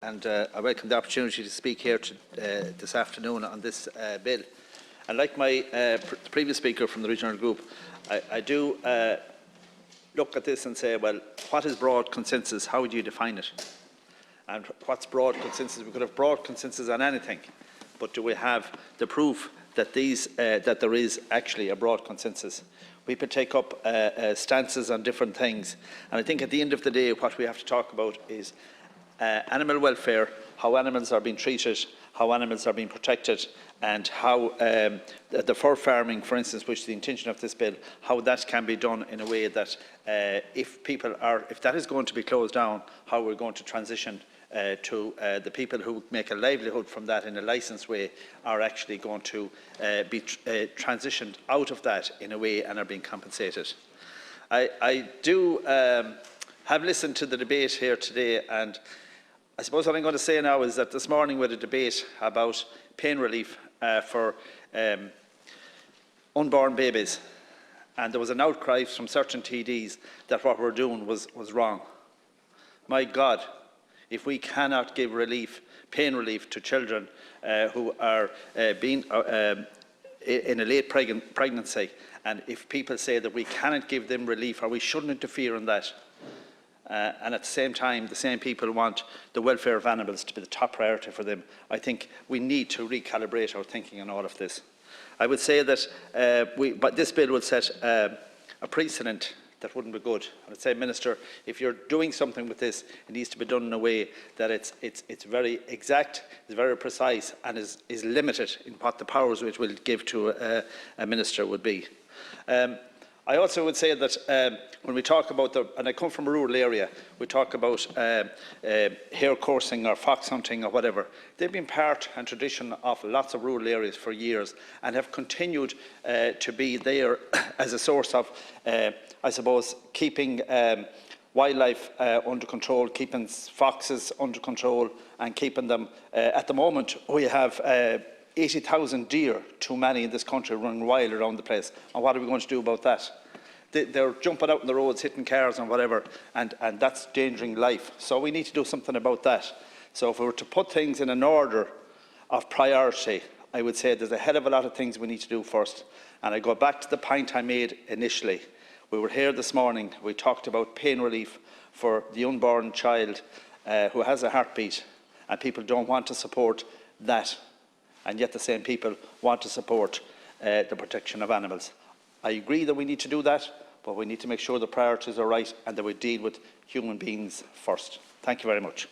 And I welcome the opportunity to speak here this afternoon on this bill. And like my previous speaker from the regional group, I do look at this and say, well, what is broad consensus? How do you define it? And what's broad consensus? We could have broad consensus on anything, but do we have the proof that that there is actually a broad consensus? We could take up stances on different things, and I think at the end of the day, what we have to talk about is animal welfare, how animals are being treated, how animals are being protected, and how the fur farming, for instance, which is the intention of this bill, how that can be done in a way that if that is going to be closed down, how we're going to transition to the people who make a livelihood from that in a licensed way are actually going to be transitioned out of that in a way and are being compensated. I do have listened to the debate here today, and I suppose what I'm going to say now is that this morning we had a debate about pain relief for unborn babies, and there was an outcry from certain TDs that what we're doing was wrong. My God, if we cannot give pain relief to children who are being in a late pregnancy, and if people say that we cannot give them relief or we shouldn't interfere in that, and at the same time the same people want the welfare of animals to be the top priority for them, I think we need to recalibrate our thinking on all of this. I would say that but this bill would set a precedent that wouldn't be good. I would say, Minister, if you're doing something with this, it needs to be done in a way that it's very exact, it's very precise, and is limited in what the powers which will give to a minister would be. I also would say that when we talk about and I come from a rural area, we talk about hare coursing or fox hunting or whatever. They've been part and tradition of lots of rural areas for years and have continued to be there as a source of, I suppose, keeping wildlife under control, keeping foxes under control and keeping them. At the moment, we have 80,000 deer, too many in this country, running wild around the place. And what are we going to do about that? They're jumping out on the roads, hitting cars and whatever, and that's endangering life. So we need to do something about that. So if we were to put things in an order of priority, I would say there's a hell of a lot of things we need to do first. And I go back to the point I made initially. We were here this morning, we talked about pain relief for the unborn child who has a heartbeat, and people don't want to support that. And yet the same people want to support the protection of animals. I agree that we need to do that, but we need to make sure the priorities are right and that we deal with human beings first. Thank you very much.